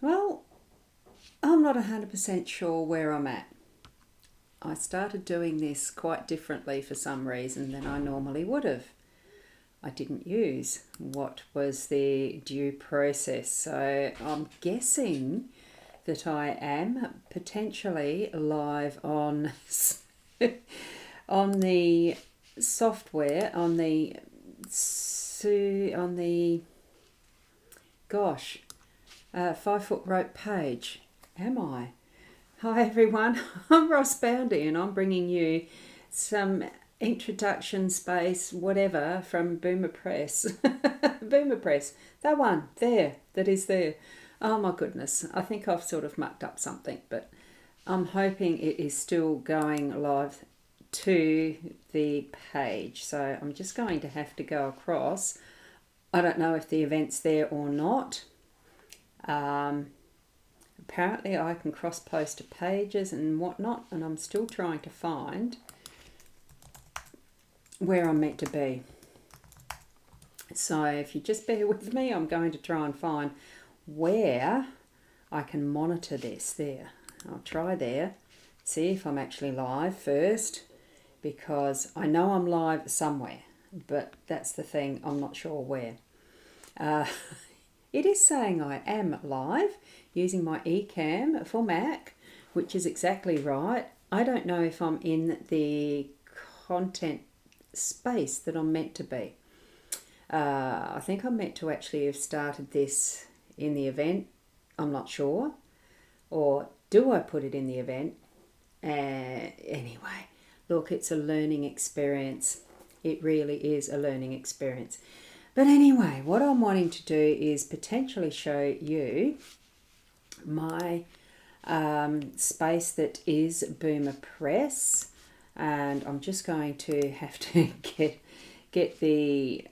Well, I'm not 100% sure where I'm at. I started doing this quite differently for some reason than I normally would have. I didn't use what was the due process, so I'm guessing that I am potentially live on on the software on the gosh 5 foot rope page. Am I? Hi everyone, I'm Ross Boundy and I'm bringing you some introduction space, whatever, from Boomer Press. Boomer Press, that one there, that is there. Oh my goodness, I think I've sort of mucked up something, but I'm hoping it is still going live to the page. So I'm just going to have to go across. I don't know if the event's there or not. Apparently I can cross-post to pages and whatnot, and I'm still trying to find where I'm meant to be. So if you just bear with me, I'm going to try and find where I can monitor this. There, I'll try there, see if I'm actually live first, because I know I'm live somewhere, but that's the thing, I'm not sure where. It is saying I am live using my eCam for Mac, which is exactly right. I don't know if I'm in the content space that I'm meant to be. I think I'm meant to actually have started this in the event. I'm not sure. Or do I put it in the event? Anyway, look, it's a learning experience. It really is a learning experience. But anyway, what I'm wanting to do is potentially show you my space that is Boomer Press, and I'm just going to have to get the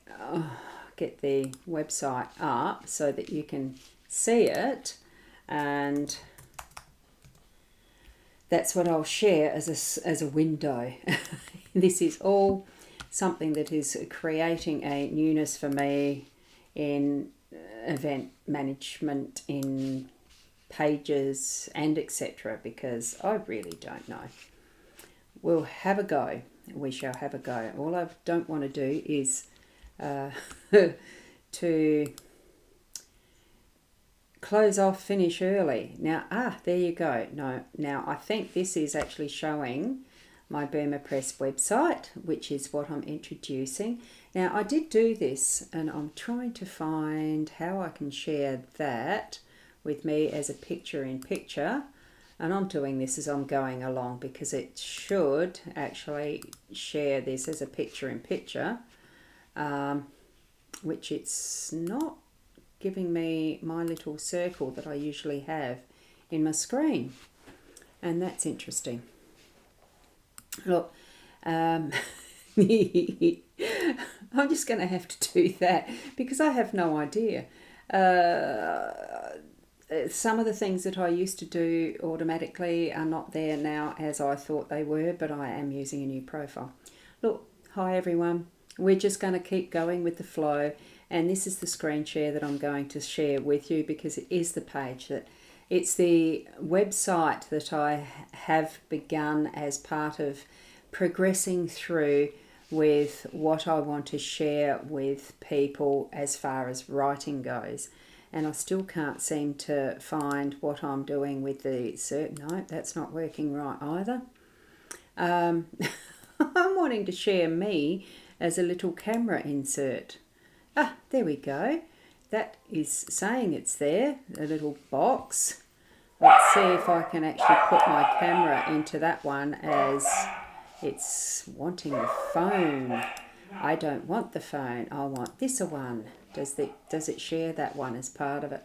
website up so that you can see it, and that's what I'll share as a window. This is all something that is creating a newness for me in event management, in pages and etc., because I really don't know. We'll have a go. We shall have a go. All I don't want to do is to close off, finish early. Now, there you go. No, now I think this is actually showing my Boomer Press website, which is what I'm introducing. Now, I did do this, and I'm trying to find how I can share that with me as a picture-in-picture. And I'm doing this as I'm going along because it should actually share this as a picture-in-picture, which it's not giving me my little circle that I usually have in my screen. And that's interesting. Look, I'm just going to have to do that because I have no idea. Some of the things that I used to do automatically are not there now as I thought they were, but I am using a new profile. Look, hi everyone. We're just going to keep going with the flow, and this is the screen share that I'm going to share with you because it is the page that it's the website that I have begun as part of progressing through with what I want to share with people as far as writing goes. And I still can't seem to find what I'm doing with the no, that's not working right either. I'm wanting to share me as a little camera insert. There we go. That is saying it's there, a little box. Let's see if I can actually put my camera into that one as it's wanting the phone. I don't want the phone. I want this one. Does it share that one as part of it?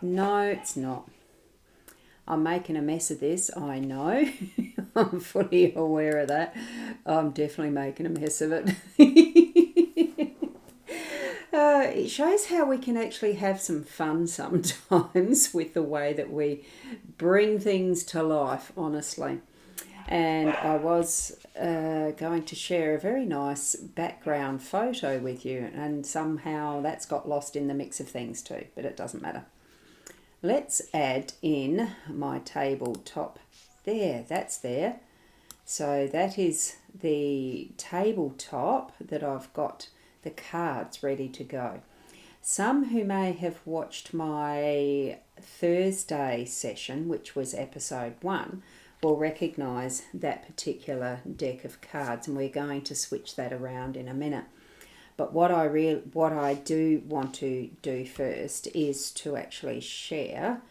No, it's not. I'm making a mess of this, I know. I'm fully aware of that. I'm definitely making a mess of it. It shows how we can actually have some fun sometimes with the way that we bring things to life, honestly. And I was going to share a very nice background photo with you, and somehow that's got lost in the mix of things too, but it doesn't matter. let's add in my tabletop there. That's there. So that is the tabletop that I've got the cards ready to go. Some who may have watched my Thursday session, which was episode 1, will recognise that particular deck of cards, and we're going to switch that around in a minute. But what I do want to do first is to actually share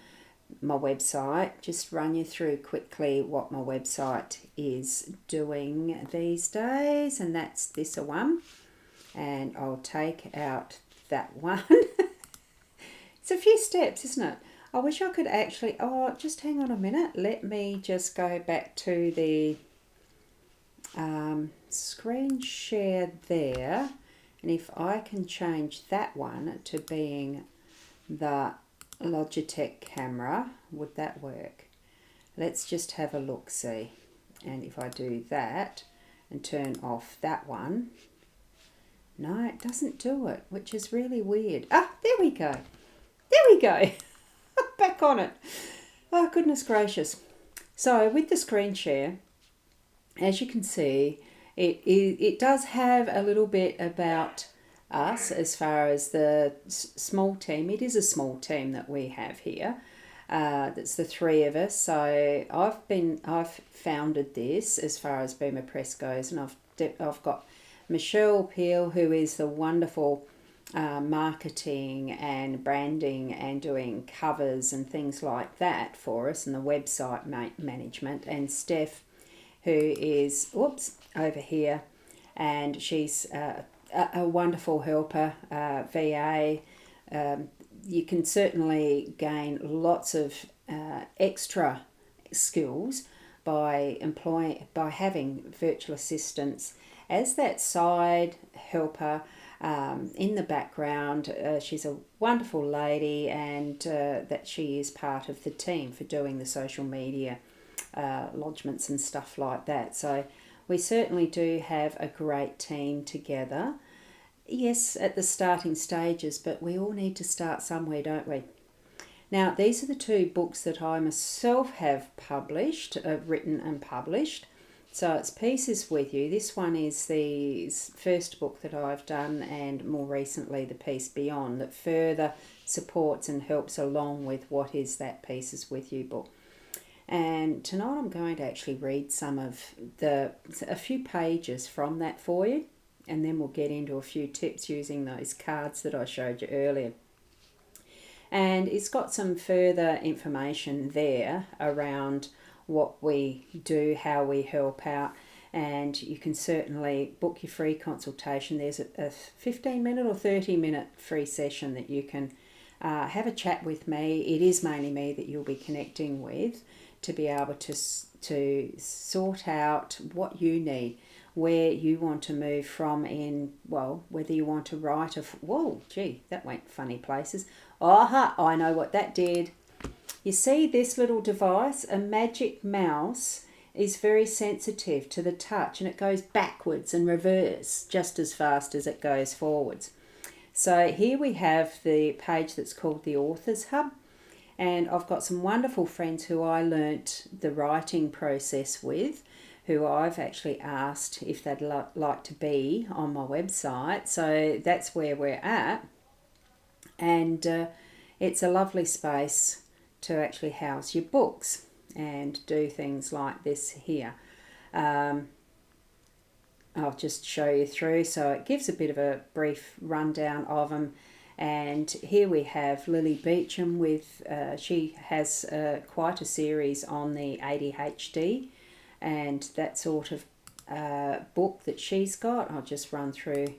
my website. Just run you through quickly what my website is doing these days, and that's this one. And I'll take out that one. It's a few steps, isn't it? I wish I could actually, just hang on a minute. Let me just go back to the screen share there. And if I can change that one to being the Logitech camera, would that work? Let's just have a look, see. And if I do that and turn off that one, no, it doesn't do it, which is really weird. Ah, there we go. There we go. Back on it. Oh, goodness gracious. So with the screen share, as you can see, it does have a little bit about us as far as the small team. It is a small team that we have here. That's the 3 of us. So I've founded this as far as Boomer Press goes, and I've got Michelle Peel, who is the wonderful marketing and branding and doing covers and things like that for us, and the website management, and Steph, who is over here, and she's a wonderful helper, VA. You can certainly gain lots of extra skills by having virtual assistants as that side helper in the background. She's a wonderful lady, and that she is part of the team for doing the social media lodgements and stuff like that. So we certainly do have a great team together. Yes, at the starting stages, but we all need to start somewhere, don't we? Now, these are the 2 books that I myself have published, written and published. So it's Pieces With You. This one is the first book that I've done, and more recently the piece Beyond, that further supports and helps along with what is that Pieces With You book. And tonight I'm going to actually read a few pages from that for you, and then we'll get into a few tips using those cards that I showed you earlier. And it's got some further information there around what we do, how we help out, and you can certainly book your free consultation. There's a 15-minute or 30-minute free session that you can have a chat with me. It is mainly me that you'll be connecting with, to be able to sort out what you need, where you want to move from in, whether you want to write whoa, gee, that went funny places. Aha, I know what that did. You see this little device, a magic mouse, is very sensitive to the touch, and it goes backwards and reverse just as fast as it goes forwards. So here we have the page that's called the Authors Hub, and I've got some wonderful friends who I learnt the writing process with, who I've actually asked if they'd like to be on my website. So that's where we're at, and it's a lovely space to actually house your books and do things like this here. I'll just show you through. So it gives a bit of a brief rundown of them. And here we have Lily Beecham with, she has quite a series on the ADHD and that sort of book that she's got. I'll just run through,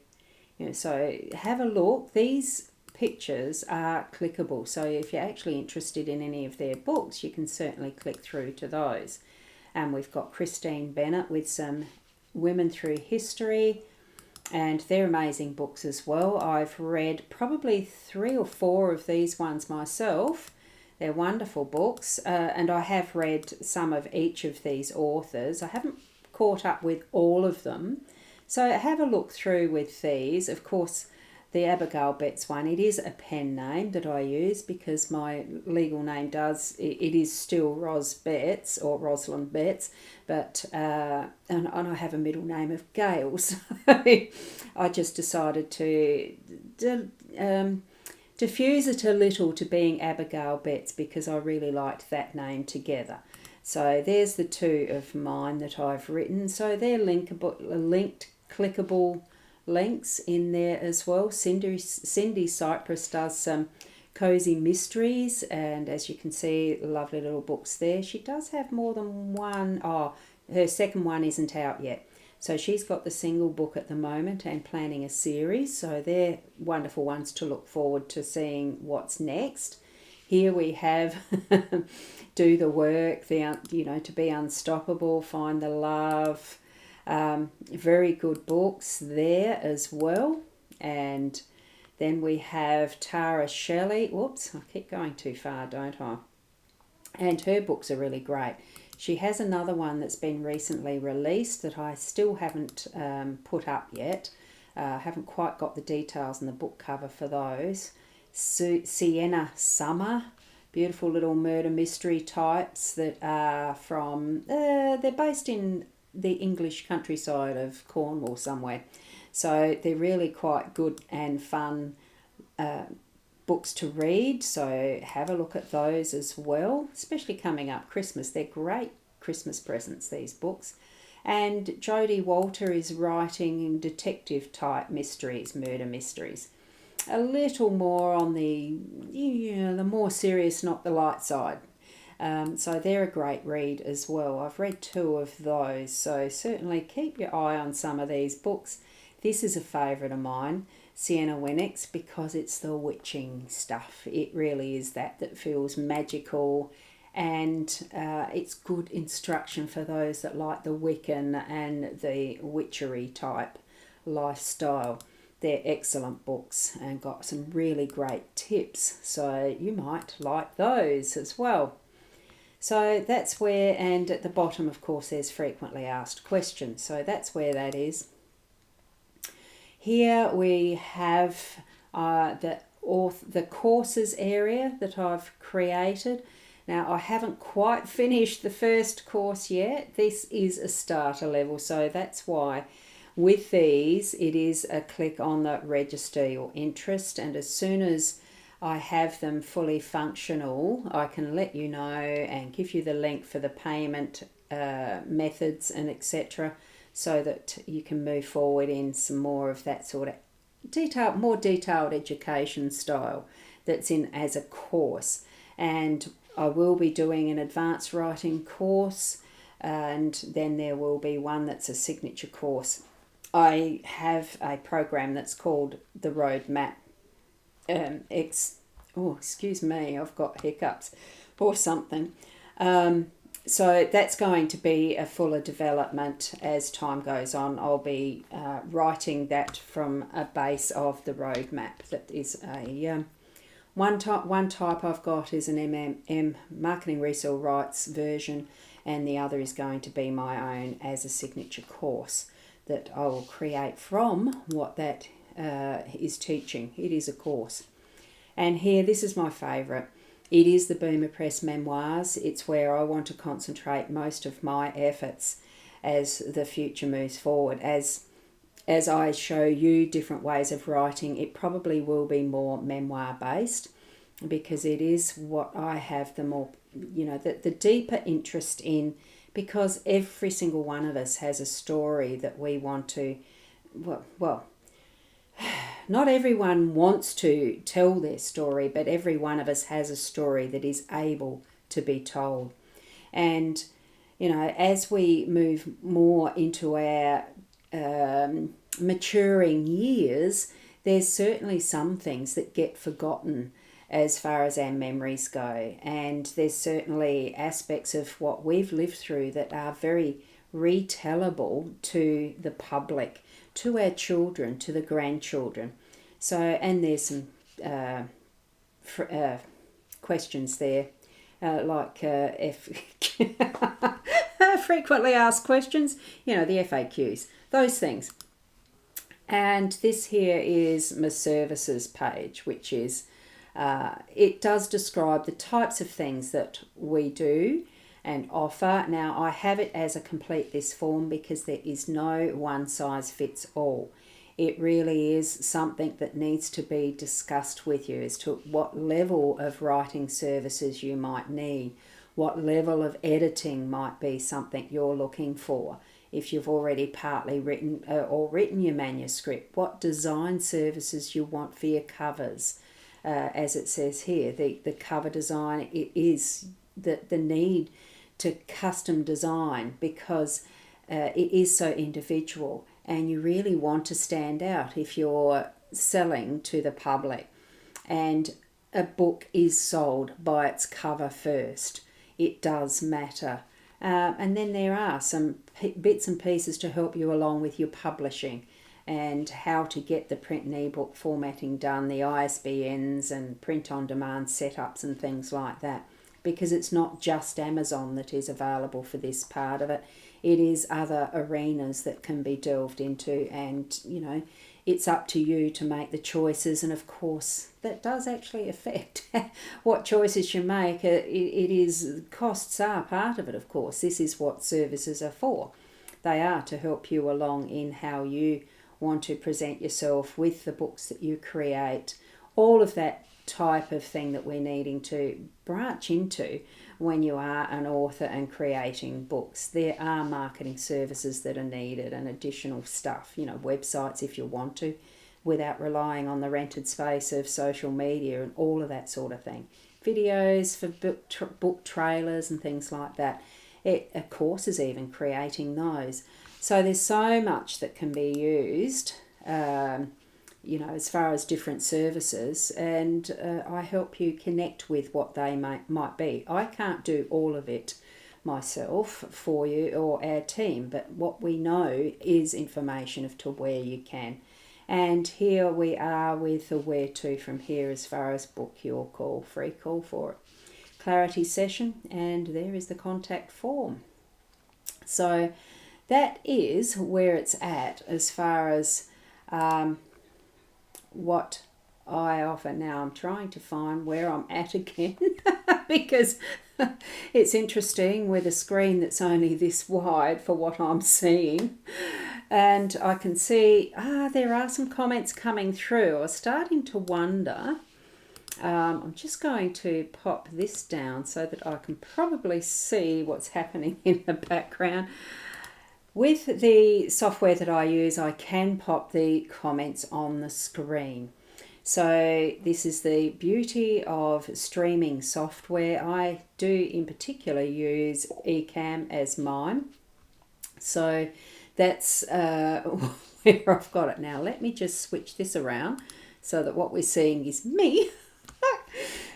so have a look. These pictures are clickable, so if you're actually interested in any of their books, you can certainly click through to those. And we've got Christine Bennett with some Women Through History, and they're amazing books as well. I've read probably 3 or 4 of these ones myself. They're wonderful books, and I have read some of each of these authors. I haven't caught up with all of them, so have a look through with these. Of course, the Abigail Betts one, it is a pen name that I use because my legal name it is still Ros Betts or Rosalind Betts, but and I have a middle name of Gail, so I just decided to diffuse it a little to being Abigail Betts because I really liked that name together. So there's the two of mine that I've written. So they're linked, clickable links in there as well. Cindy Cypress does some cozy mysteries, and as you can see, lovely little books there. She does have more than one. Oh, her second one isn't out yet. So she's got the single book at the moment and planning a series. So they're wonderful ones to look forward to seeing what's next. Here we have Do the Work, To Be Unstoppable, Find the Love. Very good books there as well. And then we have Tara Shelley. Whoops, I keep going too far, don't I? And her books are really great. She has another one that's been recently released that I still haven't put up yet. Haven't quite got the details and the book cover for those. Sienna Summer, beautiful little murder mystery types that are from, they're based in the English countryside of Cornwall somewhere. So they're really quite good and fun books to read. So have a look at those as well, especially coming up Christmas. They're great Christmas presents, these books. And Jodie Walter is writing detective type mysteries, murder mysteries. A little more on the more serious, not the light side. So they're a great read as well. I've read two of those, so certainly keep your eye on some of these books. This is a favourite of mine, Sienna Winnick's, because it's the witching stuff. It really is that feels magical, and it's good instruction for those that like the Wiccan and the witchery type lifestyle. They're excellent books and got some really great tips, so you might like those as well. So that's where, and at the bottom, of course, there's frequently asked questions. So that's where that is. Here we have the courses area that I've created. Now, I haven't quite finished the first course yet. This is a starter level, so that's why with these, it is a click on the register your interest, and as soon as I have them fully functional, I can let you know and give you the link for the payment methods and etc., so that you can move forward in some more of that sort of more detailed education style that's in as a course. And I will be doing an advanced writing course, and then there will be one that's a signature course. I have a program that's called the Roadmap. Excuse me, I've got hiccups or something. So that's going to be a fuller development as time goes on. I'll be writing that from a base of the roadmap. That is a one type I've got is an MMM marketing resale rights version, and the other is going to be my own as a signature course that I will create from what that is teaching. It is a course. And here, this is my favourite. It is the Boomer Press Memoirs. It's where I want to concentrate most of my efforts as the future moves forward. As I show you different ways of writing, it probably will be more memoir based, because it is what I have the more, the deeper interest in, because every single one of us has a story that we want to, not everyone wants to tell their story, but every one of us has a story that is able to be told. And, as we move more into our maturing years, there's certainly some things that get forgotten as far as our memories go. And there's certainly aspects of what we've lived through that are very retellable to the public, to our children, to the grandchildren. So, and there's some questions there, like frequently asked questions, the FAQs, those things. And this here is my services page, which is, it does describe the types of things that we do and offer. Now, I have it as a complete this form because there is no one size fits all. It really is something that needs to be discussed with you as to what level of writing services you might need, what level of editing might be something you're looking for. If you've already partly written your manuscript, what design services you want for your covers. As it says here, the cover design, it is the need to custom design because it is so individual, and you really want to stand out if you're selling to the public. And a book is sold by its cover first. It does matter. And then there are some bits and pieces to help you along with your publishing and how to get the print and ebook formatting done, the ISBNs and print on demand setups and things like that. Because it's not just Amazon that is available for this part of it. It is other arenas that can be delved into, and it's up to you to make the choices. And of course, that does actually affect what choices you make. It is, costs are part of it, of course. This is what services are for. They are to help you along in how you want to present yourself with the books that you create. All of that type of thing that we're needing to branch into when you are an author and creating books. There are marketing services that are needed and additional stuff, websites if you want to, without relying on the rented space of social media and all of that sort of thing. Videos for book trailers and things like that. Of course, is even creating those. So there's so much that can be used as far as different services, and I help you connect with what they might be. I can't do all of it myself for you or our team, but what we know is information as to where you can. And here we are with the where to from here as far as book your call, free call for it. Clarity session, and there is the contact form. So that is where it's at as far as what I offer. Now I'm trying to find where I'm at again because it's interesting with a screen that's only this wide for what I'm seeing. And I can see, there are some comments coming through. I was starting to wonder. I'm just going to pop this down so that I can probably see what's happening in the background. With the software that I use, I can pop the comments on the screen. So this is the beauty of streaming software. I do in particular use Ecamm as mine. So that's where I've got it now. Let me just switch this around so that what we're seeing is me.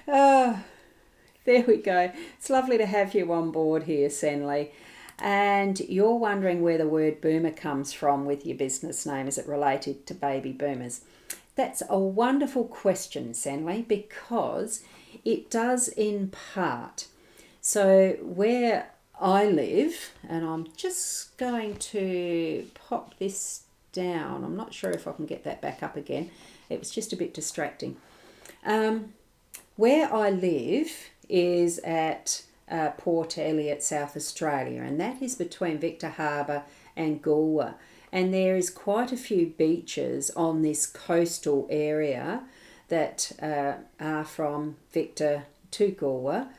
There we go. It's lovely to have you on board here, Senley. And you're wondering where the word boomer comes from with your business name. Is it related to baby boomers? That's a wonderful question, Senley, because it does in part. So where I live, and I'm just going to pop this down. I'm not sure if I can get that back up again. It was just a bit distracting. Where I live is at Port Elliot, South Australia, and that is between Victor Harbour and Goolwa. And there is quite a few beaches on this coastal area that are from Victor to Goolwa.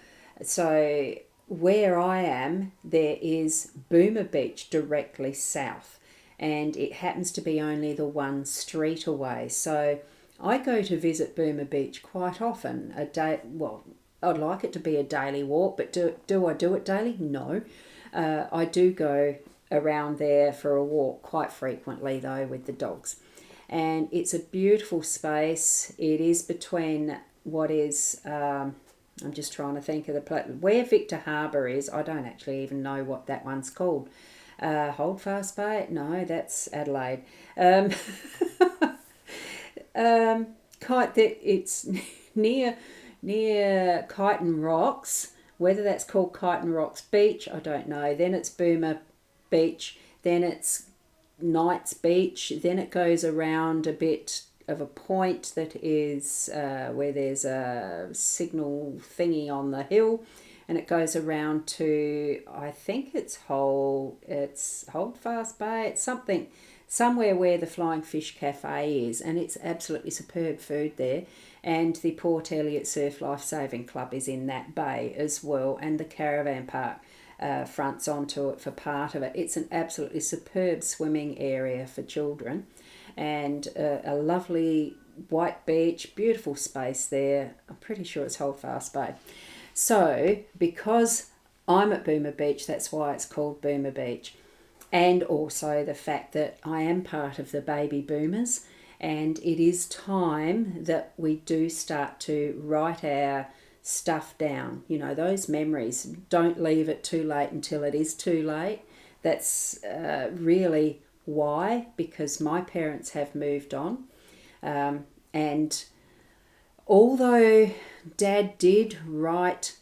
So where I am, there is Boomer Beach directly south, and it happens to be only the one street away. So I go to visit Boomer Beach quite often. I'd like it to be a daily walk, but do I do it daily? No. I do go around there for a walk quite frequently though with the dogs. And it's a beautiful space. It is between what is, I'm just trying to think of the place, where Victor Harbour is. I don't actually even know what that one's called. Holdfast Bay? No, that's Adelaide. It's near Kyneton Rocks. Whether that's called Kyneton Rocks Beach, I don't know. Then it's Boomer Beach. Then it's Knights Beach. Then it goes around a bit of a point that is where there's a signal thingy on the hill, and it goes around to, I think it's Holdfast Bay. It's somewhere where the Flying Fish Cafe is, and it's absolutely superb food there. And the Port Elliot Surf Lifesaving Club is in that bay as well, and the caravan park fronts onto it for part of it. It's an absolutely superb swimming area for children, and a lovely white beach, beautiful space there. I'm pretty sure it's Holdfast Bay. So because I'm at Boomer Beach, that's why it's called Boomer Beach. And also the fact that I am part of the baby boomers, and it is time that we do start to write our stuff down. You know, those memories. Don't leave it too late until it is too late. That's really why, because my parents have moved on. And although Dad did write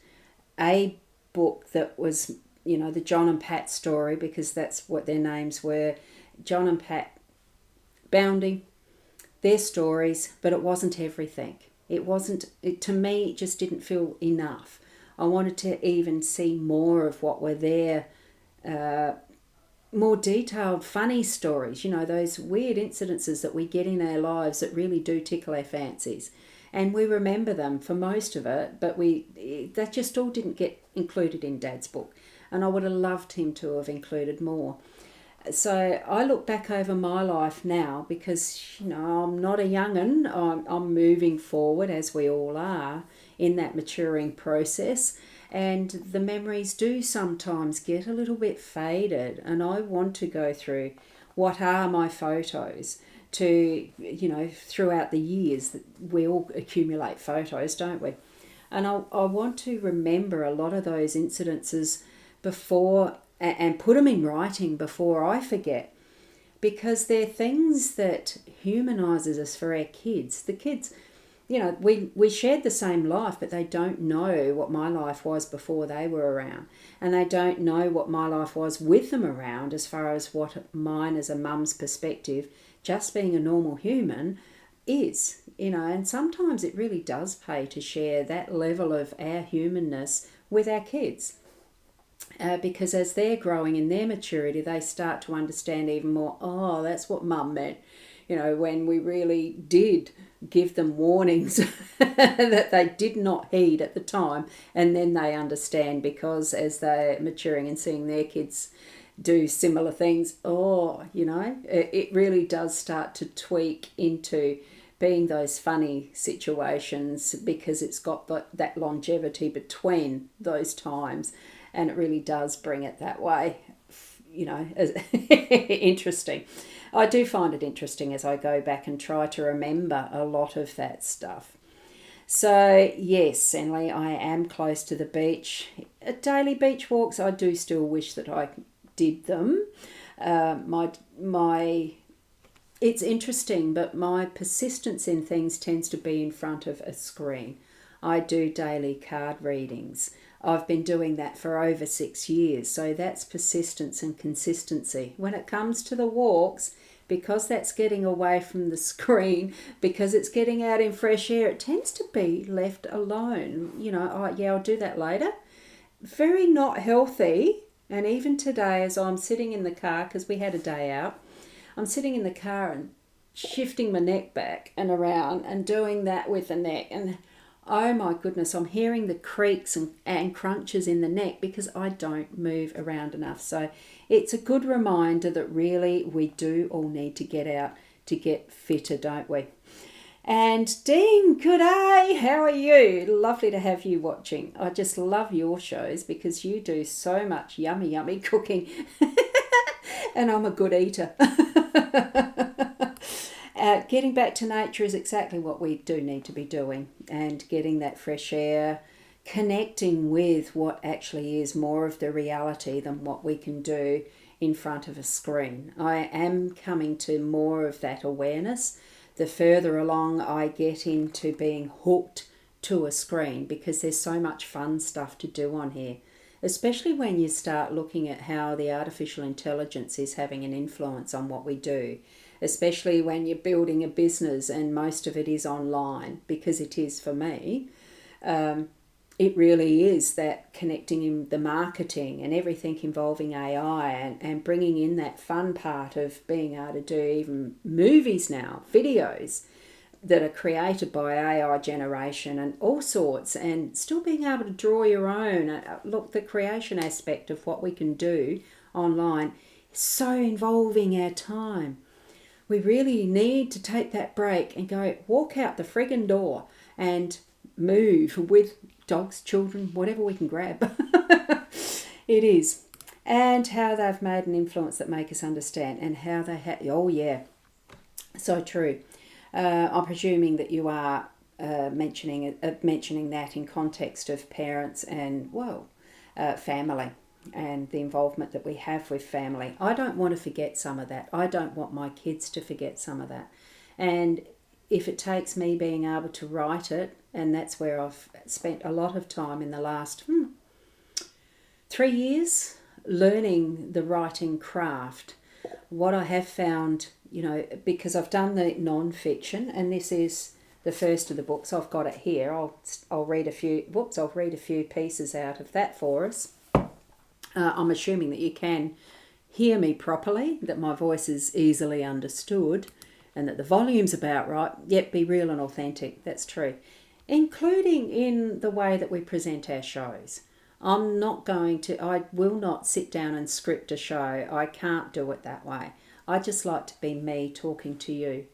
a book that was, you know, the John and Pat story, because that's what their names were, John and Pat Bounding, their stories, but it wasn't everything. To me, it just didn't feel enough. I wanted to even see more of what were there, more detailed, funny stories, you know, those weird incidences that we get in our lives that really do tickle our fancies. And we remember them for most of it, but that just all didn't get included in Dad's book. And I would have loved him to have included more. So I look back over my life now because, you know, I'm not a young'un. I'm moving forward, as we all are, in that maturing process. And the memories do sometimes get a little bit faded. And I want to go through what are my photos to, you know, throughout the years. We all accumulate photos, don't we? And I want to remember a lot of those incidences before, and put them in writing before I forget, because they're things that humanises us for our kids. The kids, you know, we shared the same life, but they don't know what my life was before they were around, and they don't know what my life was with them around, as far as what mine as a mum's perspective, just being a normal human, is, you know. And sometimes it really does pay to share that level of our humanness with our kids. Because as they're growing in their maturity, they start to understand even more, oh, that's what Mum meant, you know, when we really did give them warnings that they did not heed at the time. And then they understand, because as they're maturing and seeing their kids do similar things, oh, you know, it really does start to tweak into being those funny situations, because it's got that longevity between those times. And it really does bring it that way, you know, interesting. I do find it interesting as I go back and try to remember a lot of that stuff. So, yes, Senley, I am close to the beach. Daily beach walks, I do still wish that I did them. It's interesting, but my persistence in things tends to be in front of a screen. I do daily card readings. I've been doing that for over 6 years, so that's persistence and consistency. When it comes to the walks, because that's getting away from the screen, because it's getting out in fresh air, it tends to be left alone. You know, I'll do that later. Very not healthy. And even today, as I'm sitting in the car, because we had a day out, I'm sitting in the car and shifting my neck back and around and doing that with the neck, and oh my goodness, I'm hearing the creaks and crunches in the neck because I don't move around enough. So it's a good reminder that really we do all need to get out to get fitter, don't we? And Dean, good day. How are you? Lovely to have you watching. I just love your shows because you do so much yummy cooking. And I'm a good eater. Getting back to nature is exactly what we do need to be doing, and getting that fresh air, connecting with what actually is more of the reality than what we can do in front of a screen. I am coming to more of that awareness the further along I get into being hooked to a screen, because there's so much fun stuff to do on here. especially when you start looking at how the artificial intelligence is having an influence on what we do, especially when you're building a business and most of it is online, because it is for me. It really is that connecting in the marketing and everything involving AI, and bringing in that fun part of being able to do even movies now, videos that are created by AI generation and all sorts, and still being able to draw your own. Look, the creation aspect of what we can do online is so involving our time. We really need to take that break and go walk out the friggin' door and move with dogs, children, whatever we can grab. It is. And how they've made an influence that make us understand, and how they oh yeah, so true. I'm presuming that you are mentioning that in context of parents and, family, and the involvement that we have with family. I don't want to forget some of that. I don't want my kids to forget some of that. And if it takes me being able to write it, and that's where I've spent a lot of time in the last 3 years learning the writing craft. What I have found, because I've done the non-fiction, and this is the first of the books. I've got it here. I'll read a few. I'll read a few pieces out of that for us. I'm assuming that you can hear me properly, that my voice is easily understood, and that the volume's about right. Yet be real and authentic. That's true, including in the way that we present our shows. I will not sit down and script a show. I can't do it that way. I just like to be me talking to you.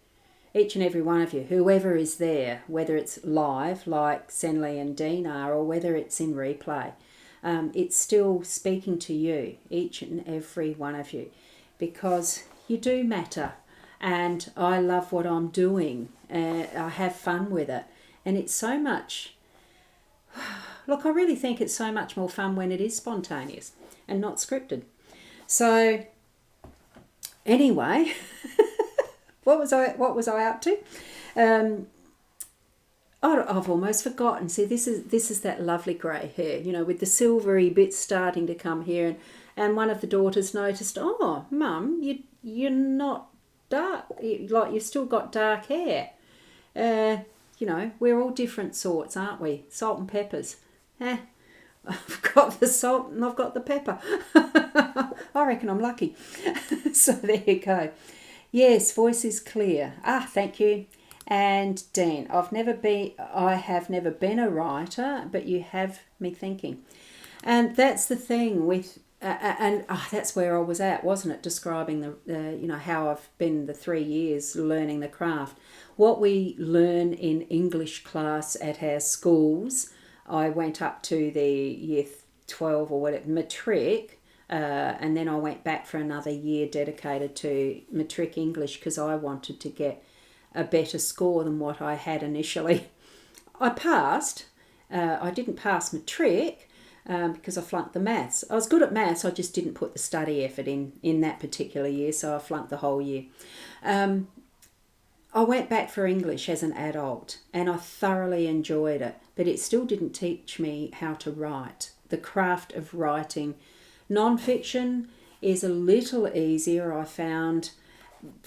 Each and every one of you, whoever is there, whether it's live like Senley and Dean are, or whether it's in replay, it's still speaking to you, each and every one of you, because you do matter. And I love what I'm doing. I have fun with it. And it's so much... Look, I really think it's so much more fun when it is spontaneous and not scripted. So, anyway, what was I up to? I've almost forgotten. See, this is that lovely grey hair, with the silvery bits starting to come here, and one of the daughters noticed, "Oh, Mum, you're not dark. Like, you've still got dark hair." We're all different sorts, aren't we? Salt and peppers. I've got the salt and I've got the pepper. I reckon I'm lucky. So there you go. Yes, voice is clear. Thank you. And Dean, I have never been a writer, but you have me thinking. And that's the thing with, that's where I was at, wasn't it? Describing how I've been the 3 years learning the craft. What we learn in English class at our schools, I went up to the year 12 or whatever, matric, and then I went back for another year dedicated to matric English because I wanted to get a better score than what I had initially. I passed. I didn't pass matric because I flunked the maths. I was good at maths, I just didn't put the study effort in that particular year, so I flunked the whole year. I went back for English as an adult and I thoroughly enjoyed it, but it still didn't teach me how to write. The craft of writing non-fiction is a little easier, I found,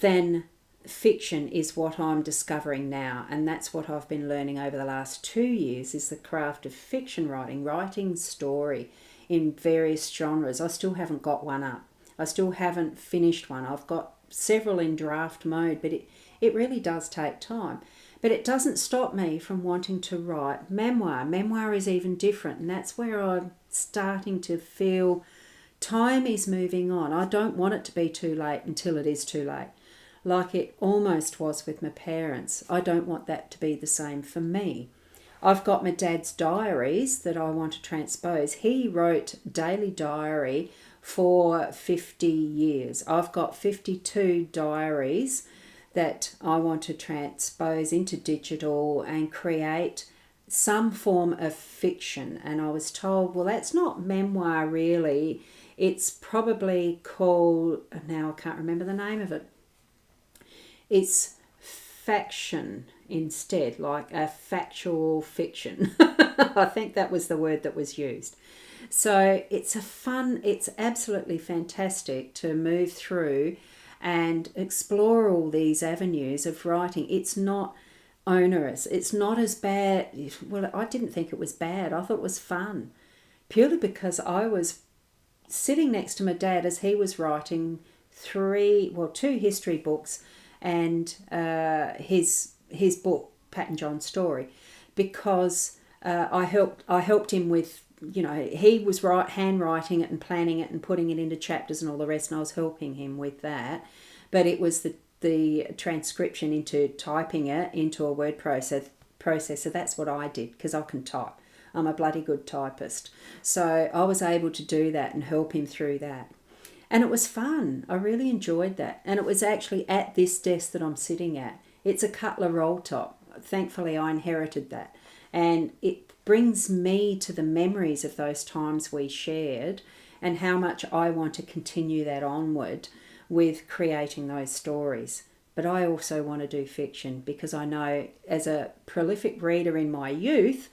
than fiction is what I'm discovering now, and that's what I've been learning over the last 2 years, is the craft of fiction writing story in various genres. I still haven't got one up. I still haven't finished one. I've got several in draft mode, but it really does take time. But it doesn't stop me from wanting to write memoir. Memoir is even different, and that's where I'm starting to feel time is moving on. I don't want it to be too late until it is too late, like it almost was with my parents. I don't want that to be the same for me. I've got my dad's diaries that I want to transpose. He wrote daily diary for 50 years. I've got 52 diaries that I want to transpose into digital and create some form of fiction. And I was told, well, that's not memoir really. It's probably called, now I can't remember the name of it. It's faction instead, like a factual fiction. I think that was the word that was used. So it's absolutely fantastic to move through and explore all these avenues of writing. It's not onerous. It's not as bad. Well, I didn't think it was bad. I thought it was fun, purely because I was sitting next to my dad as he was writing two history books and his book, Pat and John's Story, because I helped him with, he was handwriting it and planning it and putting it into chapters and all the rest, and I was helping him with that. But it was the transcription into typing it into a word processor. That's what I did, because I can type. I'm a bloody good typist. So I was able to do that and help him through that. And it was fun. I really enjoyed that. And it was actually at this desk that I'm sitting at. It's a Cutler roll top. Thankfully, I inherited that. And it brings me to the memories of those times we shared and how much I want to continue that onward with creating those stories. But I also want to do fiction, because I know, as a prolific reader in my youth,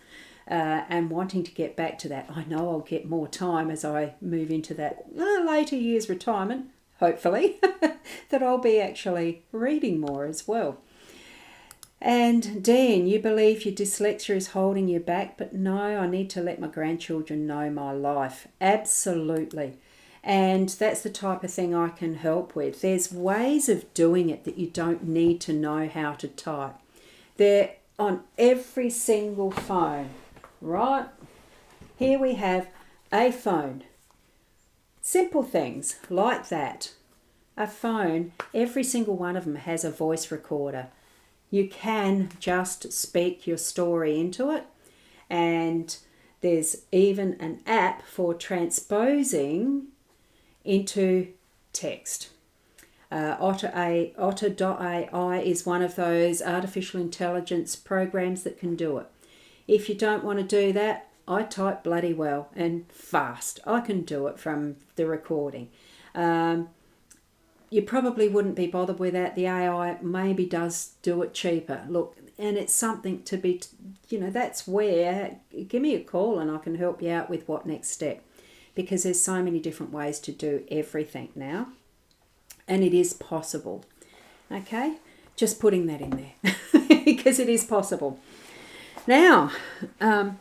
and wanting to get back to that, I know I'll get more time as I move into that later years retirement, hopefully, that I'll be actually reading more as well. And Dean, you believe your dyslexia is holding you back, but no, I need to let my grandchildren know my life. Absolutely. And that's the type of thing I can help with. There's ways of doing it that you don't need to know how to type. They're on every single phone, right? Here we have a phone. Simple things like that. A phone, every single one of them has a voice recorder. You can just speak your story into it, and there's even an app for transposing into text. Otter.ai is one of those artificial intelligence programs that can do it. If you don't want to do that, I type bloody well and fast. I can do it from the recording. You probably wouldn't be bothered with that. The AI maybe does do it cheaper. Look, and it's something to be, that's where, give me a call and I can help you out with what next step. Because there's so many different ways to do everything now. And it is possible. Okay? Just putting that in there. Because it is possible. Now, I'm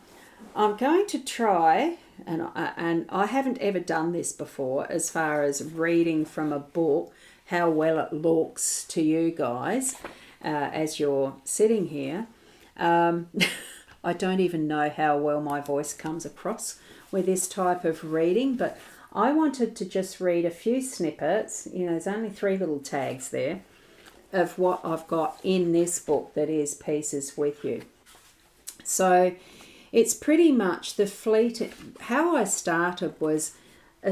going to try, and I haven't ever done this before as far as reading from a book, how well it looks to you guys as you're sitting here. I don't even know how well my voice comes across with this type of reading, but I wanted to just read a few snippets. There's only 3 little tags there of what I've got in this book that is Pieces with You. So it's pretty much how I started was a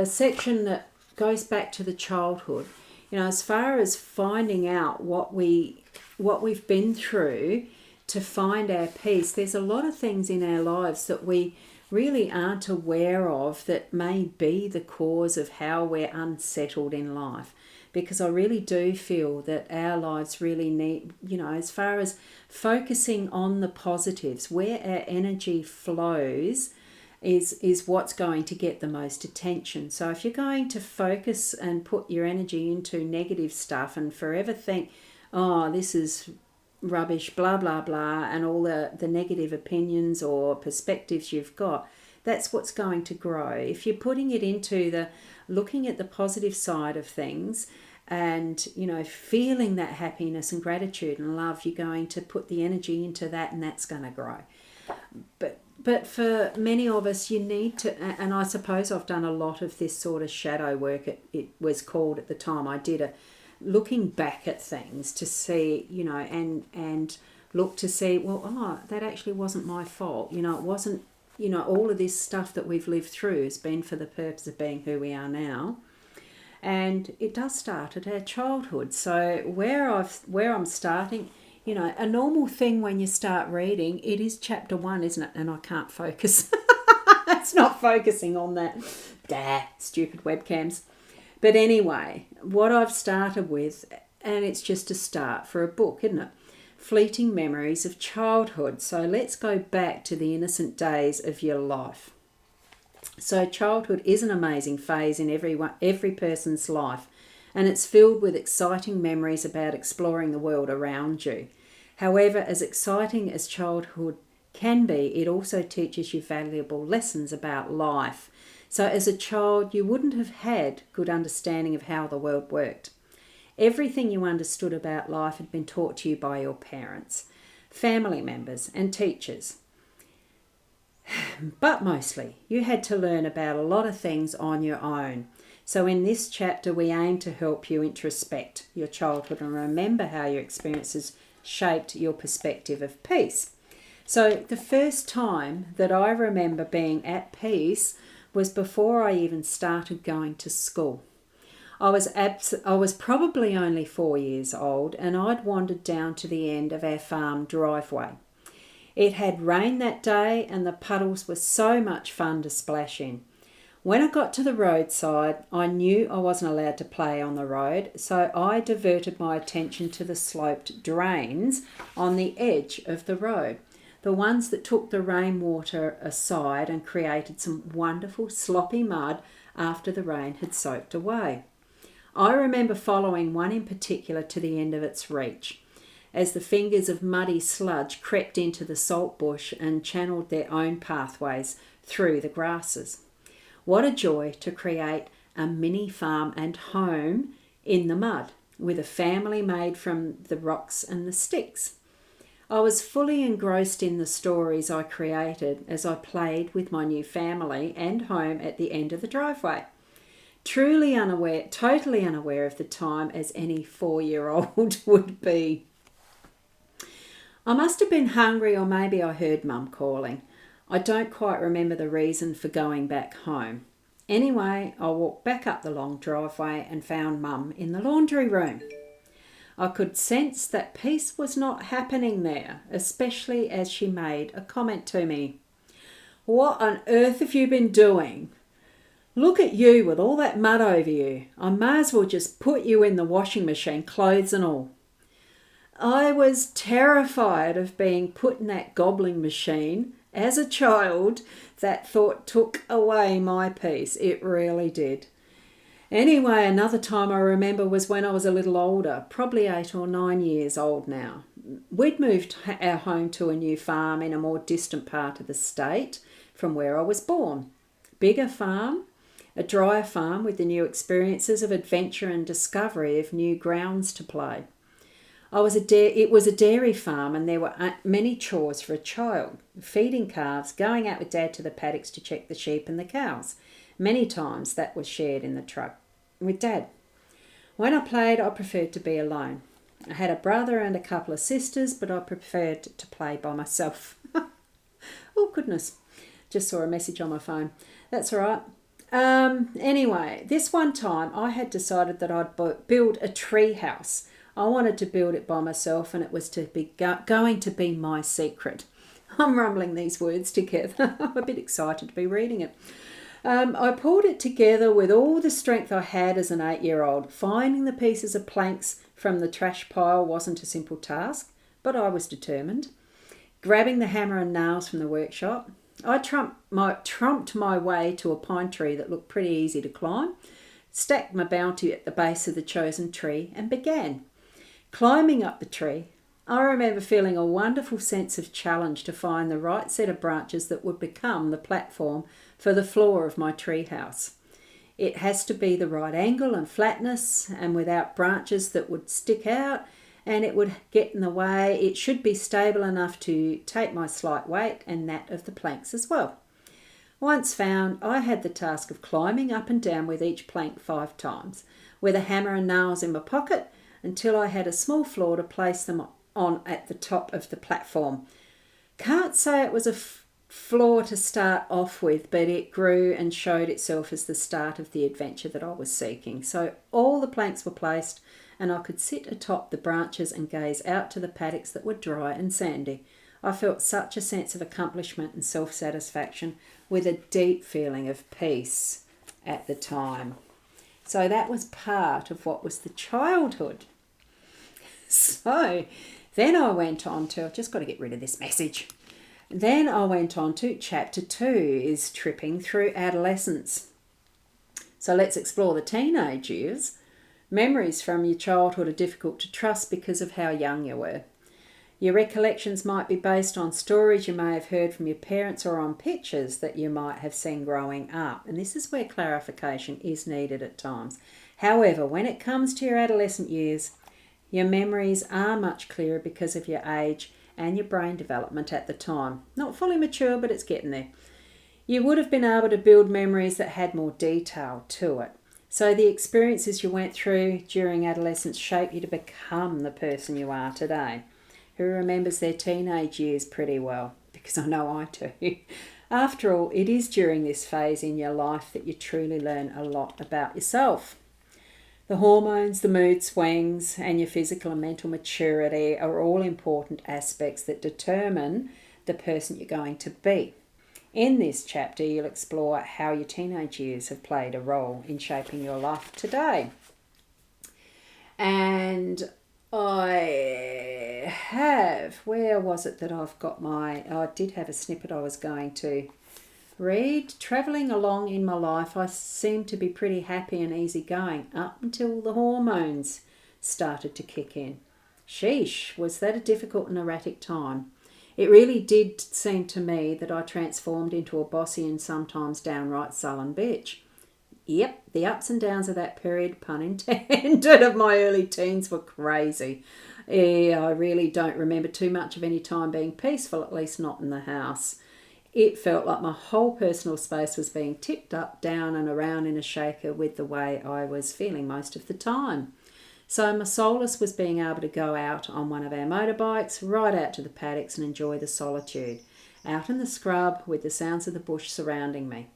section that goes back to the childhood. As far as finding out what we've been through to find our peace, there's a lot of things in our lives that we really aren't aware of that may be the cause of how we're unsettled in life. Because I really do feel that our lives really need, as far as focusing on the positives, where our energy flows is what's going to get the most attention. So if you're going to focus and put your energy into negative stuff and forever think, oh, this is rubbish, blah, blah, blah, and all the negative opinions or perspectives you've got, that's what's going to grow. If you're putting it into looking at the positive side of things and, feeling that happiness and gratitude and love, you're going to put the energy into that, and that's going to grow. But for many of us, you need to, and I suppose I've done a lot of this sort of shadow work, it was called at the time. I did looking back at things to see, and look to see, well, that actually wasn't my fault. It wasn't, all of this stuff that we've lived through has been for the purpose of being who we are now. And it does start at our childhood. So where I'm starting, a normal thing when you start reading, it is chapter 1, isn't it? And I can't focus. It's not focusing on that. Stupid webcams. But anyway, what I've started with, and it's just a start for a book, isn't it? Fleeting memories of childhood. So let's go back to the innocent days of your life. So childhood is an amazing phase in every person's life, and it's filled with exciting memories about exploring the world around you. However, as exciting as childhood can be, it also teaches you valuable lessons about life. So as a child, you wouldn't have had good understanding of how the world worked. Everything you understood about life had been taught to you by your parents, family members, and teachers. But mostly, you had to learn about a lot of things on your own. So in this chapter, we aim to help you introspect your childhood and remember how your experiences shaped your perspective of peace. So the first time that I remember being at peace was before I even started going to school. I was probably only 4 years old, and I'd wandered down to the end of our farm driveway. It had rained that day, and the puddles were so much fun to splash in. When I got to the roadside, I knew I wasn't allowed to play on the road, so I diverted my attention to the sloped drains on the edge of the road, the ones that took the rainwater aside and created some wonderful sloppy mud after the rain had soaked away. I remember following one in particular to the end of its reach, as the fingers of muddy sludge crept into the salt bush and channeled their own pathways through the grasses. What a joy to create a mini farm and home in the mud, with a family made from the rocks and the sticks. I was fully engrossed in the stories I created as I played with my new family and home at the end of the driveway. Totally unaware of the time as any 4-year-old would be. I must have been hungry, or maybe I heard Mum calling. I don't quite remember the reason for going back home. Anyway, I walked back up the long driveway and found Mum in the laundry room. I could sense that peace was not happening there, especially as she made a comment to me. "What on earth have you been doing? Look at you with all that mud over you. I may as well just put you in the washing machine, clothes and all." I was terrified of being put in that gobbling machine. As a child, that thought took away my peace. It really did. Anyway, another time I remember was when I was a little older, probably 8 or 9 years old now. We'd moved our home to a new farm in a more distant part of the state from where I was born. Bigger farm, a drier farm with the new experiences of adventure and discovery of new grounds to play. It was a dairy farm, and there were many chores for a child. Feeding calves, going out with Dad to the paddocks to check the sheep and the cows. Many times that was shared in the truck with Dad. When I played, I preferred to be alone. I had a brother and a couple of sisters, but I preferred to play by myself. Oh, goodness. Just saw a message on my phone. That's all right. Anyway, this one time I had decided that I'd build a tree house. I wanted to build it by myself, and it was going to be my secret. I'm rumbling these words together. I'm a bit excited to be reading it. I pulled it together with all the strength I had as an 8-year-old. Finding the pieces of planks from the trash pile wasn't a simple task, but I was determined. Grabbing the hammer and nails from the workshop, I trumped my way to a pine tree that looked pretty easy to climb, stacked my bounty at the base of the chosen tree, and began. Climbing up the tree, I remember feeling a wonderful sense of challenge to find the right set of branches that would become the platform for the floor of my tree house. It has to be the right angle and flatness, and without branches that would stick out and it would get in the way. It should be stable enough to take my slight weight and that of the planks as well. Once found, I had the task of climbing up and down with each plank 5 times, with a hammer and nails in my pocket, until I had a small floor to place them on at the top of the platform. Can't say it was a floor to start off with, but it grew and showed itself as the start of the adventure that I was seeking. So all the planks were placed, and I could sit atop the branches and gaze out to the paddocks that were dry and sandy. I felt such a sense of accomplishment and self-satisfaction, with a deep feeling of peace at the time. So that was part of what was the childhood. So then I went on to, I've just got to get rid of this message. Then I went on to chapter 2 is tripping through adolescence. So let's explore the teenage years. Memories from your childhood are difficult to trust because of how young you were. Your recollections might be based on stories you may have heard from your parents or on pictures that you might have seen growing up. And this is where clarification is needed at times. However, when it comes to your adolescent years, your memories are much clearer because of your age and your brain development at the time. Not fully mature, but it's getting there. You would have been able to build memories that had more detail to it. So the experiences you went through during adolescence shape you to become the person you are today. Who remembers their teenage years pretty well? Because I know I do. After all, it is during this phase in your life that you truly learn a lot about yourself. The hormones, the mood swings, and your physical and mental maturity are all important aspects that determine the person you're going to be. In this chapter, you'll explore how your teenage years have played a role in shaping your life today. And I have, where was it that I've got I did have a snippet I was going to read. Travelling along in my life, I seemed to be pretty happy and easygoing up until the hormones started to kick in. Sheesh, was that a difficult and erratic time. It really did seem to me that I transformed into a bossy and sometimes downright sullen bitch. Yep, the ups and downs of that period, pun intended, of my early teens were crazy. I really don't remember too much of any time being peaceful, at least not in the house. It felt like my whole personal space was being tipped up, down and around in a shaker with the way I was feeling most of the time. So my solace was being able to go out on one of our motorbikes, ride out to the paddocks and enjoy the solitude, out in the scrub with the sounds of the bush surrounding me.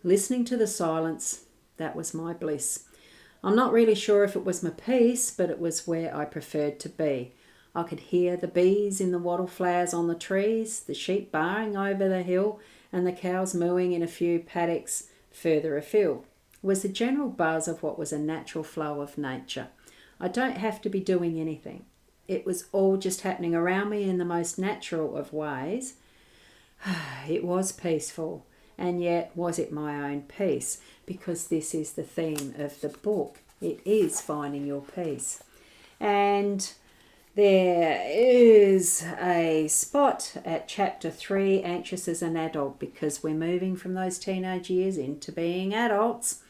Listening to the silence, that was my bliss. I'm not really sure if it was my peace, but it was where I preferred to be. I could hear the bees in the wattle flowers on the trees, the sheep baaing over the hill, and the cows mooing in a few paddocks further afield. It was the general buzz of what was a natural flow of nature. I don't have to be doing anything. It was all just happening around me in the most natural of ways. It was peaceful, and yet was it my own peace? Because this is the theme of the book. It is finding your peace. And there is a spot at chapter 3, Anxious as an Adult, because we're moving from those teenage years into being adults.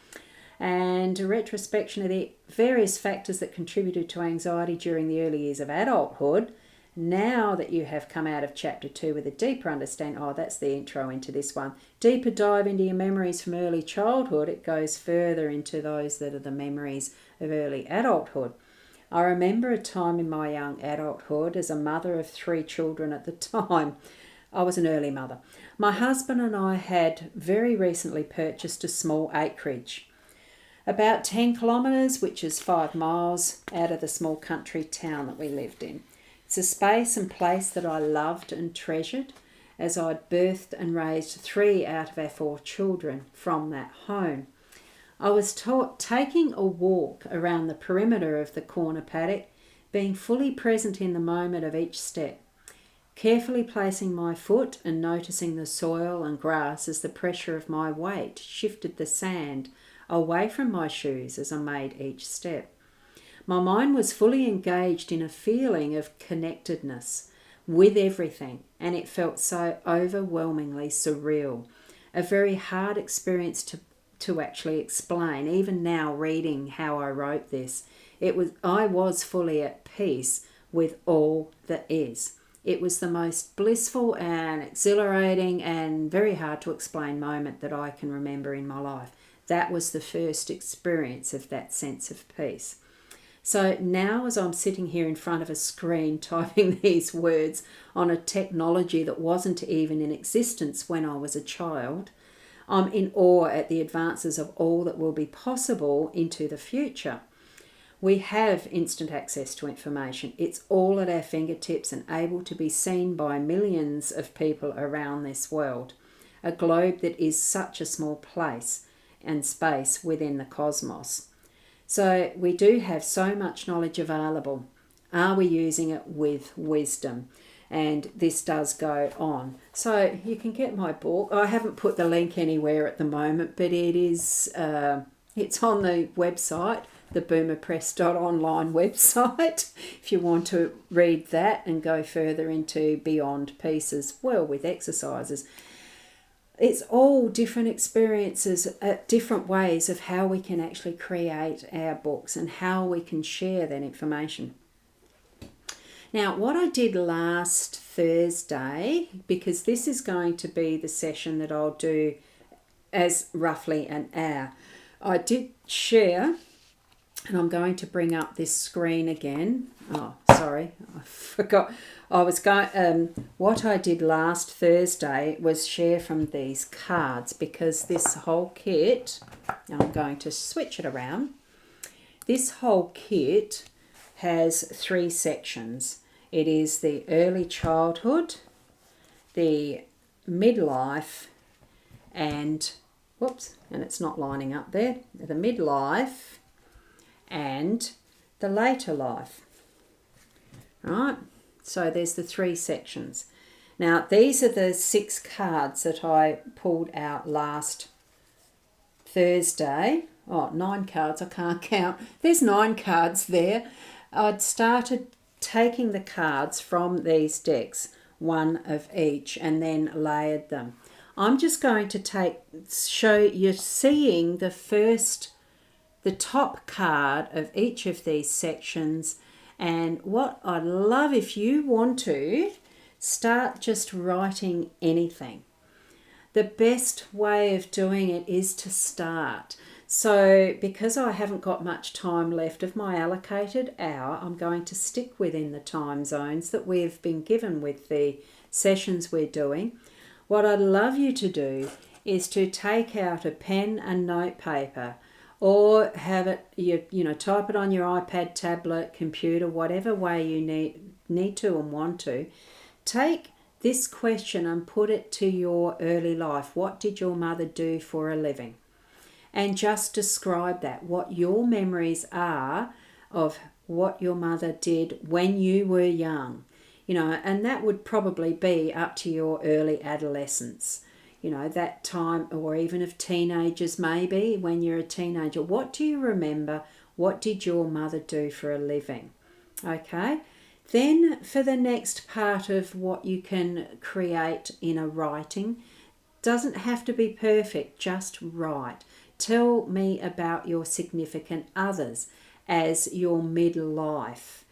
And a retrospection of the various factors that contributed to anxiety during the early years of adulthood. Now that you have come out of chapter 2 with a deeper understanding, that's the intro into this one, deeper dive into your memories from early childhood, it goes further into those that are the memories of early adulthood. I remember a time in my young adulthood as a mother of 3 children at the time. I was an early mother. My husband and I had very recently purchased a small acreage, about 10 kilometres, which is 5 miles, out of the small country town that we lived in. It's a space and place that I loved and treasured, as I'd birthed and raised 3 out of our 4 children from that home. I was taught taking a walk around the perimeter of the corner paddock, being fully present in the moment of each step, carefully placing my foot and noticing the soil and grass as the pressure of my weight shifted the sand away from my shoes as I made each step. My mind was fully engaged in a feeling of connectedness with everything, and it felt so overwhelmingly surreal. A very hard experience to actually explain. Even now, reading how I wrote this, I was fully at peace with all that is. It was the most blissful and exhilarating and very hard to explain moment that I can remember in my life. That was the first experience of that sense of peace. So now, as I'm sitting here in front of a screen typing these words on a technology that wasn't even in existence when I was a child, I'm in awe at the advances of all that will be possible into the future. We have instant access to information. It's all at our fingertips and able to be seen by millions of people around this world. A globe that is such a small place and space within the cosmos. So we do have so much knowledge available. Are we using it with wisdom? and this does go on. So you can get my book. I haven't put the link anywhere at the moment, but it is it's on the website, the boomerpress.online website, if you want to read that and go further into beyond pieces, well, with exercises. It's all different experiences, different ways of how we can actually create our books and how we can share that information. Now, what I did last Thursday, because this is going to be the session that I'll do as roughly an hour, I did share, and I'm going to bring up this screen again. Oh, sorry, I forgot. I was going. What I did last Thursday was share from these cards, because this whole kit, I'm going to switch it around. This whole kit has 3 sections. It is the early childhood, the midlife, and and it's not lining up there. The midlife and the later life. Right, so there's the 3 sections. Now, these are the 6 cards that I pulled out last Thursday. 9 cards, I can't count. There's 9 cards there. I'd started taking the cards from these decks, 1 of each, and then layered them. I'm just going to show you seeing the top card of each of these sections. And what I'd love, if you want to, start just writing anything. The best way of doing it is to start. So because I haven't got much time left of my allocated hour, I'm going to stick within the time zones that we've been given with the sessions we're doing. What I'd love you to do is to take out a pen and notepaper, or have it, type it on your iPad, tablet, computer, whatever way you need to and want to. Take this question and put it to your early life. What did your mother do for a living? And just describe that, what your memories are of what your mother did when you were young. And that would probably be up to your early adolescence. That time, or even of teenagers maybe, when you're a teenager. What do you remember? What did your mother do for a living? Okay. Then for the next part of what you can create in a writing, doesn't have to be perfect, just write. Tell me about your significant others as your midlife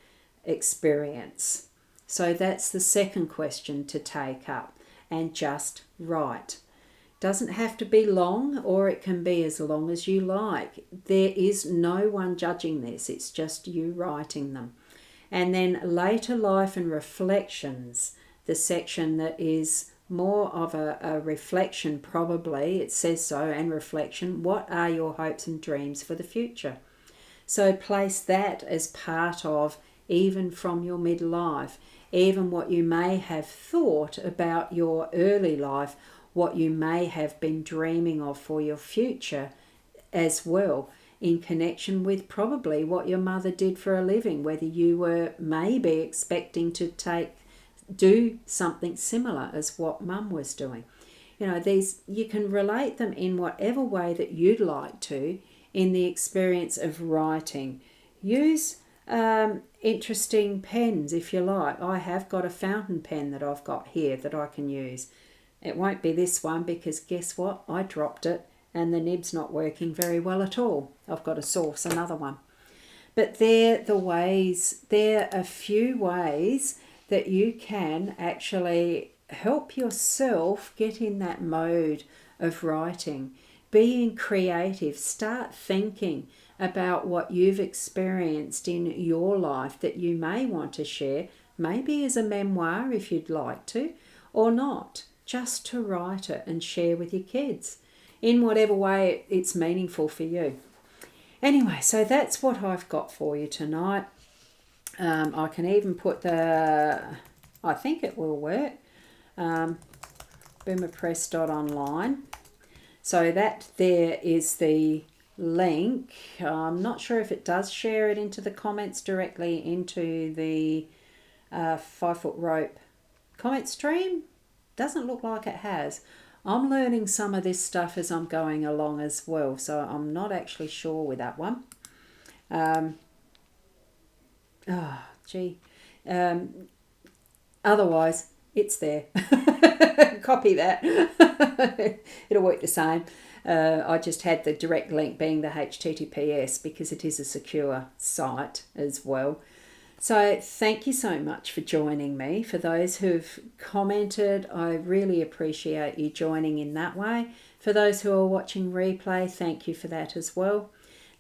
experience. So that's the second question to take up, and just write. Doesn't have to be long, or it can be as long as you like. There is no one judging this, it's just you writing them. And then later life and reflections, the section that is more of a reflection, probably, it says so, and reflection. What are your hopes and dreams for the future? So place that as part of, even from your midlife, even what you may have thought about your early life, what you may have been dreaming of for your future as well, in connection with probably what your mother did for a living, whether you were maybe expecting to do something similar as what mum was doing. These, you can relate them in whatever way that you'd like to in the experience of writing. Use interesting pens if you like. I have got a fountain pen that I've got here that I can use. It won't be this one, because guess what? I dropped it and the nib's not working very well at all. I've got to source another one. But they're a few ways that you can actually help yourself get in that mode of writing. Being creative, start thinking about what you've experienced in your life that you may want to share, maybe as a memoir if you'd like to, or not, just to write it and share with your kids in whatever way it's meaningful for you. Anyway, so that's what I've got for you tonight. I can even put I think it will work, boomerpress.online. So that there is the link. I'm not sure if it does share it into the comments directly into the 5 foot rope comment stream doesn't look like it has. I'm learning some of this stuff as I'm going along as well, so I'm not actually sure with that one. Otherwise, it's there. Copy that. It'll work the same. I just had the direct link being the HTTPS because it is a secure site as well. So thank you so much for joining me. For those who've commented, I really appreciate you joining in that way. For those who are watching replay, thank you for that as well.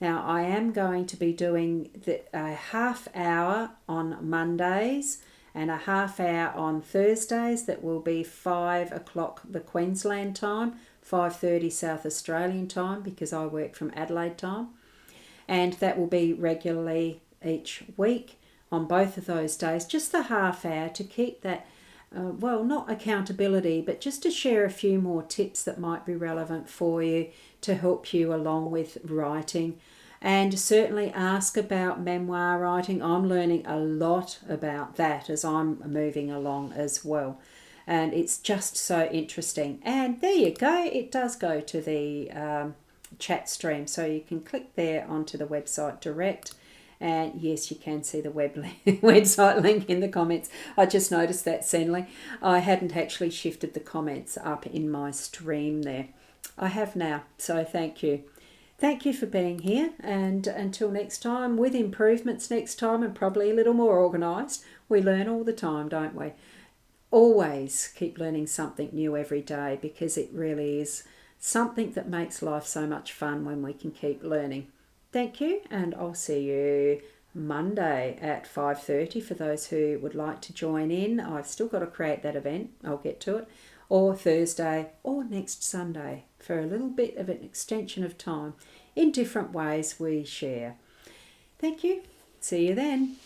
Now, I am going to be doing a half hour on Mondays and a half hour on Thursdays. That will be 5 o'clock the Queensland time, 5:30 South Australian time, because I work from Adelaide time. And that will be regularly each week on both of those days, just the half hour to keep that, not accountability, but just to share a few more tips that might be relevant for you to help you along with writing. And certainly ask about memoir writing. I'm learning a lot about that as I'm moving along as well. And it's just so interesting. And there you go. It does go to the chat stream. So you can click there onto the website direct. And yes, you can see the website link in the comments. I just noticed that, Senley. I hadn't actually shifted the comments up in my stream there. I have now, so thank you. Thank you for being here, and until next time, with improvements next time and probably a little more organised. We learn all the time, don't we? Always keep learning something new every day, because it really is something that makes life so much fun when we can keep learning. Thank you, and I'll see you Monday at 5:30 for those who would like to join in. I've still got to create that event. I'll get to it. Or Thursday or next Sunday for a little bit of an extension of time in different ways we share. Thank you. See you then.